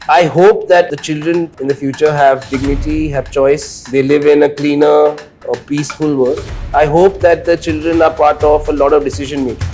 I hope that the children in the future have dignity, have choice. They live in a cleaner or peaceful world. I hope that the children are part of a lot of decision making.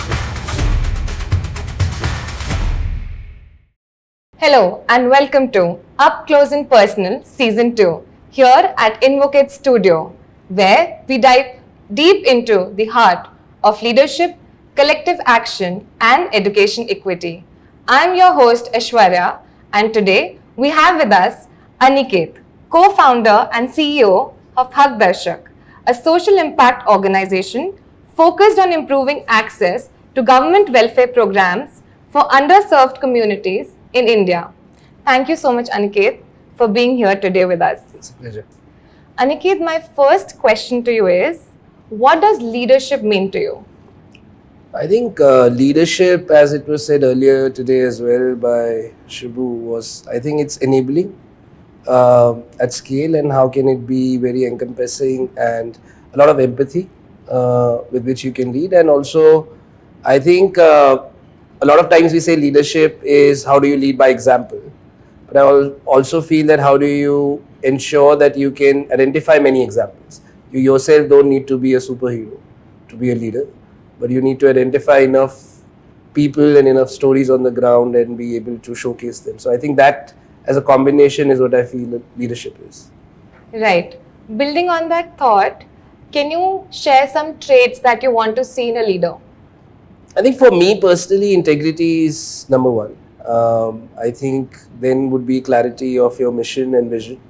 Hello and welcome to Up Close and Personal Season 2 here at InvokED Studio, where we dive deep into the heart of leadership, collective action and education equity. I'm your host Aishwarya, and today we have with us Aniket, co-founder and CEO of Haq Darshak, a social impact organization focused on improving access to government welfare programs for underserved communities in India. Thank you so much, Aniket, for being here today with us. It's a pleasure. Aniket, my first question to you is, what does leadership mean to you? I think leadership, as it was said earlier today as well by Shibu, I think it's enabling at scale, and how can it be very encompassing and a lot of empathy with which you can lead. And also, I think a lot of times we say leadership is how do you lead by example. But I also feel that how do you ensure that you can identify many examples. You yourself don't need to be a superhero to be a leader, but you need to identify enough people and enough stories on the ground and be able to showcase them. So I think that as a combination is what I feel that leadership is. Right. Building on that thought, can you share some traits that you want to see in a leader? I think for me personally, integrity is number one. I think then would be clarity of your mission and vision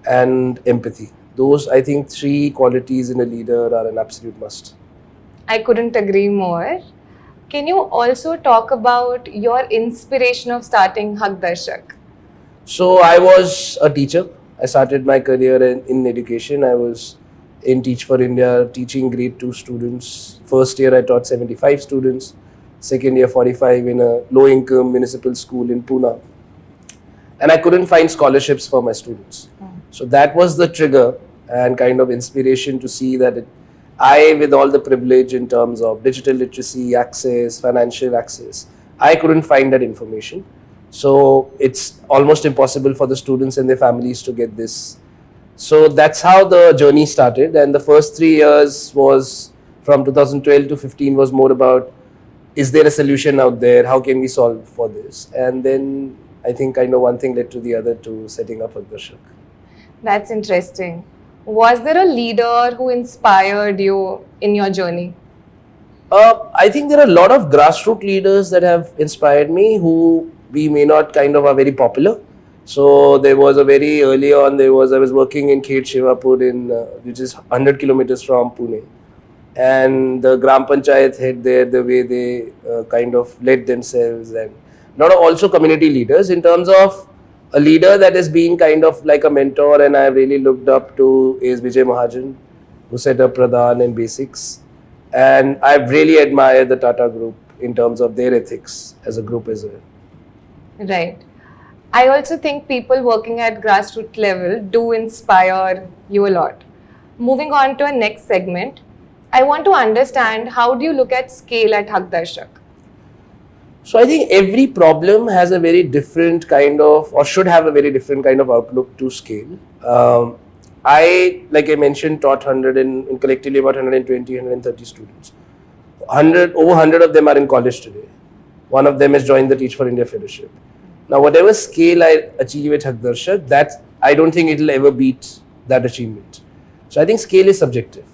and empathy. Those, I think, three qualities in a leader are an absolute must. I couldn't agree more. Can you also talk about your inspiration of starting Haq Darshak? So I was a teacher. I started my career in education. I was in Teach for India, teaching grade 2 students. First year I taught 75 students. Second year 45 in a low-income municipal school in Pune. And I couldn't find scholarships for my students. So that was the trigger and kind of inspiration to see that I, with all the privilege in terms of digital literacy, access, financial access, I couldn't find that information. So it's almost impossible for the students and their families to get this. So that's how the journey started. And the first 3 years was from 2012 to 15 was more about, is there a solution out there? How can we solve for this? And then I think one thing led to the other to setting up Haq Darshak. That's interesting. Was there a leader who inspired you in your journey? I think there are a lot of grassroots leaders that have inspired me who we may not are very popular. So there was a very early on, I was working in Khed Shivapur which is 100 kilometers from Pune. And the Gram Panchayat head there, the way they led themselves, and a lot of also community leaders in terms of a leader that has been like a mentor and I really looked up to is Vijay Mahajan, who set up Pradhan and Basics. And I've really admired the Tata Group in terms of their ethics as a group as well. Right. I also think people working at grassroots level do inspire you a lot. Moving on to our next segment, I want to understand how do you look at scale at Haq Darshak? So I think every problem has a very different or should have a very different outlook to scale. I, like I mentioned, taught 100 and collectively about 120, 130 students. Over 100 of them are in college today. One of them has joined the Teach for India Fellowship. Now, whatever scale I achieve at Haq Darshak, I don't think it will ever beat that achievement. So I think scale is subjective.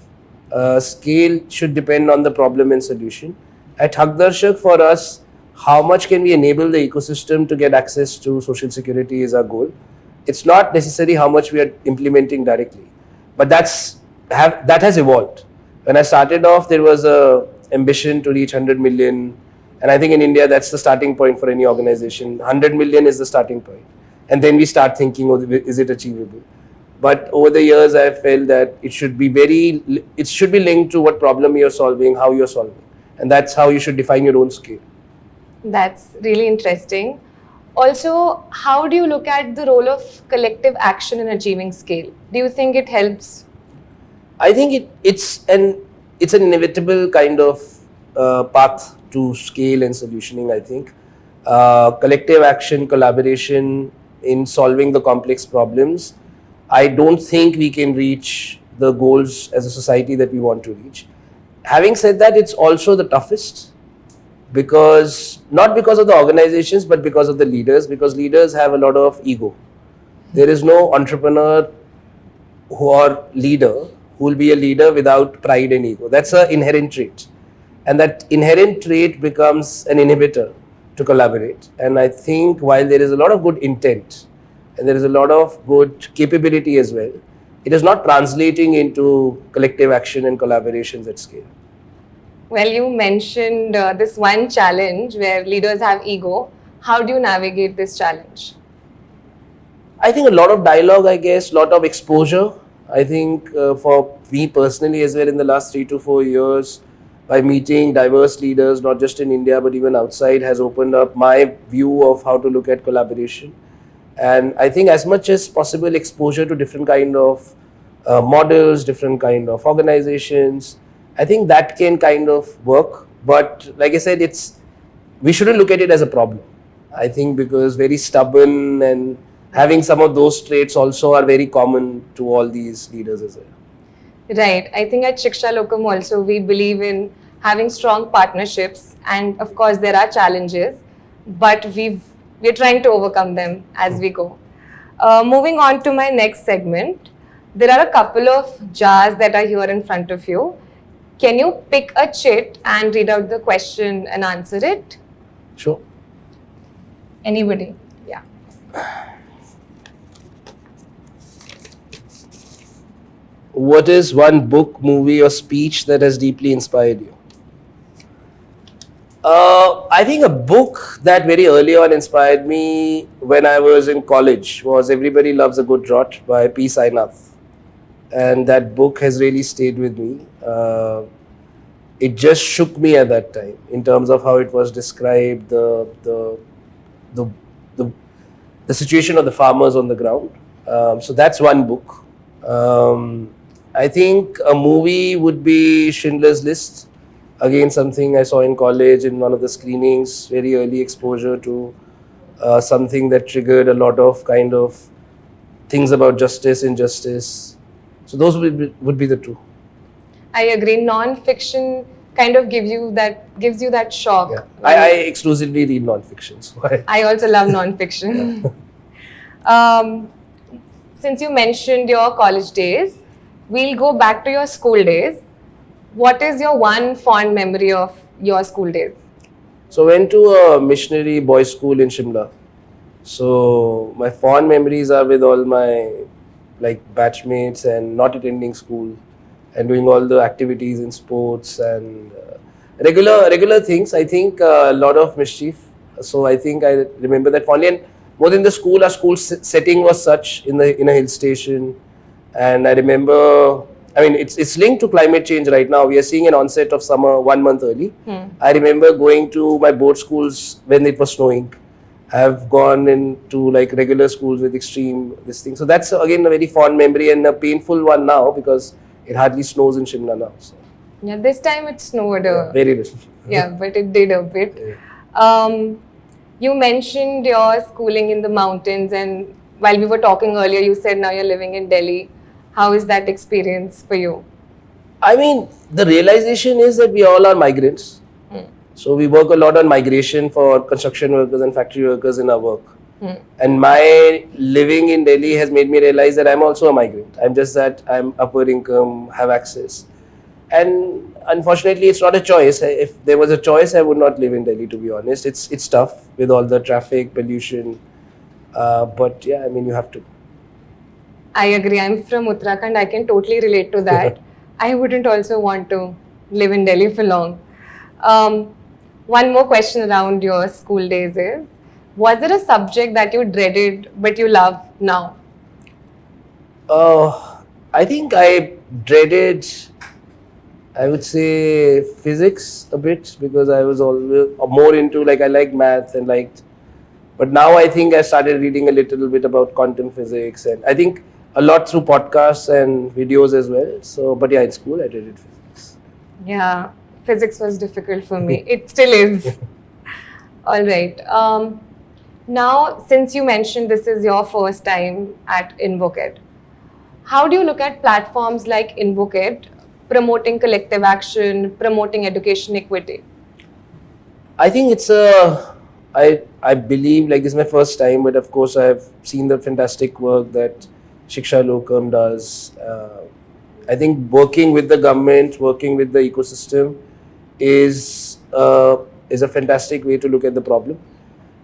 Scale should depend on the problem and solution. At Haq Darshak, for us, how much can we enable the ecosystem to get access to social security is our goal. It's not necessarily how much we are implementing directly, but that has evolved. When I started off, there was a ambition to reach 100 million, and I think in India that's the starting point for any organization. 100 million is the starting point, and then we start thinking, oh, is it achievable? But over the years, I felt that it should be linked to what problem you're solving, how you're solving, and that's how you should define your own scale. That's really interesting. Also, how do you look at the role of collective action in achieving scale? Do you think it helps? I think it's an inevitable path to scale and solutioning. I think collective action, collaboration in solving the complex problems, I don't think we can reach the goals as a society that we want to reach. Having said that, it's also the toughest, because not because of the organizations but because of the leaders, because leaders have a lot of ego. There is no entrepreneur or leader who will be a leader without pride and ego. That's an inherent trait, and that inherent trait becomes an inhibitor to collaborate. And I think while there is a lot of good intent and there is a lot of good capability as well, it is not translating into collective action and collaborations at scale. Well, you mentioned this one challenge where leaders have ego. How do you navigate this challenge? I think a lot of dialogue, I guess, lot of exposure. I think for me personally as well, in the last 3 to 4 years, by meeting diverse leaders, not just in India but even outside, has opened up my view of how to look at collaboration. And I think as much as possible, exposure to different kind of models, different kind of organizations, I think that can kind of work. But like I said, we shouldn't look at it as a problem. I think because very stubborn and having some of those traits also are very common to all these leaders as well. Right. I think at ShikshaLokam also we believe in having strong partnerships, and of course there are challenges, but we're trying to overcome them as we go. Moving on to my next segment, there are a couple of jars that are here in front of you. Can you pick a chit and read out the question and answer it? Sure. Anybody? Yeah. What is one book, movie or speech that has deeply inspired you? I think a book that very early on inspired me when I was in college was Everybody Loves a Good Rot by P. Sainath. And that book has really stayed with me. It just shook me at that time in terms of how it was described, the situation of the farmers on the ground. So that's one book. I think a movie would be Schindler's List. Again, something I saw in college in one of the screenings, very early exposure to something that triggered a lot of kind of things about justice, injustice. So those would be the two. I agree. Non-fiction kind of gives you that shock. Yeah. I exclusively read non-fiction. So I also love non-fiction. Since you mentioned your college days, we'll go back to your school days. What is your one fond memory of your school days? So I went to a missionary boys' school in Shimla. So my fond memories are with all my batchmates and not attending school and doing all the activities in sports and regular things. I think a lot of mischief. So I think I remember that fondly. And more than the school, our school setting was such in a hill station. And I remember, it's linked to climate change right now. We are seeing an onset of summer 1 month early. I remember going to my board schools when it was snowing. I have gone into regular schools with extreme this thing. So that's again a very fond memory and a painful one now because it hardly snows in Shimla now. So. Yeah, this time it snowed. Very little. Yeah, but it did a bit. Yeah. You mentioned your schooling in the mountains, and while we were talking earlier, you said now you're living in Delhi. How is that experience for you? The realization is that we all are migrants. So we work a lot on migration for construction workers and factory workers in our work. And my living in Delhi has made me realize that I'm also a migrant. I'm just that I'm upper income, have access. And unfortunately, it's not a choice. If there was a choice, I would not live in Delhi, to be honest. It's tough with all the traffic, pollution. But yeah, you have to. I agree. I'm from Uttarakhand. I can totally relate to that. I wouldn't also want to live in Delhi for long. One more question around your school days is, was there a subject that you dreaded but you love now? I think I dreaded, I would say, physics a bit because I was always more into, I liked math and but now I think I started reading a little bit about quantum physics and I think a lot through podcasts and videos as well. So, but yeah, in school I dreaded physics. Yeah, physics was difficult for me. It still is. All right. Now, since you mentioned this is your first time at InvokED, how do you look at platforms like InvokED promoting collective action, promoting education equity? I think I believe like this is my first time, but of course I've seen the fantastic work that ShikshaLokam does. I think working with the government, working with the ecosystem is a fantastic way to look at the problem.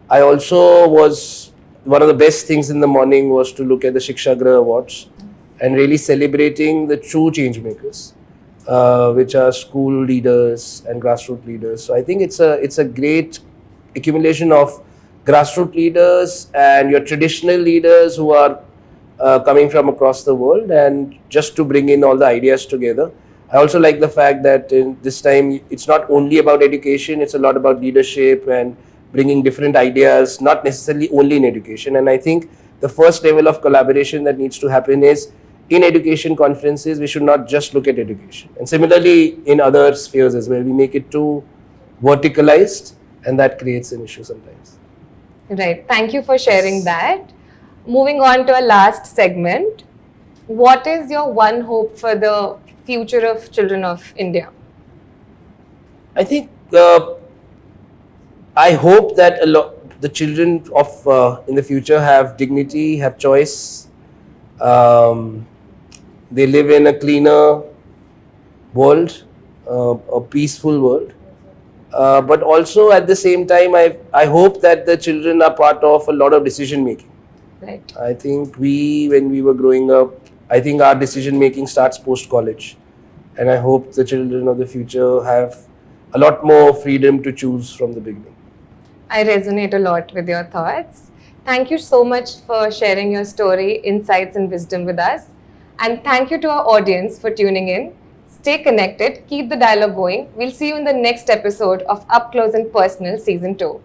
I also was one of the best things in the morning was to look at the Shikshagra Awards and really celebrating the true change makers, which are school leaders and grassroots leaders. So I think it's a great accumulation of grassroots leaders and your traditional leaders who are coming from across the world, and just to bring in all the ideas together. I also like the fact that in this time it's not only about education, it's a lot about leadership and bringing different ideas, not necessarily only in education. And I think the first level of collaboration that needs to happen is in education conferences, we should not just look at education. And similarly in other spheres as well, we make it too verticalized, and that creates an issue sometimes. Right. Thank you for sharing that. Moving on to our last segment. What is your one hope for the future of children of India? I think I hope that the children of in the future have dignity, have choice. They live in a cleaner world, a peaceful world. But also at the same time, I hope that the children are part of a lot of decision making. Right. I think when we were growing up, I think our decision making starts post college, and I hope the children of the future have a lot more freedom to choose from the beginning. I resonate a lot with your thoughts. Thank you so much for sharing your story, insights, and wisdom with us. And thank you to our audience for tuning in. Stay connected, keep the dialogue going. We'll see you in the next episode of Up Close and Personal Season 2.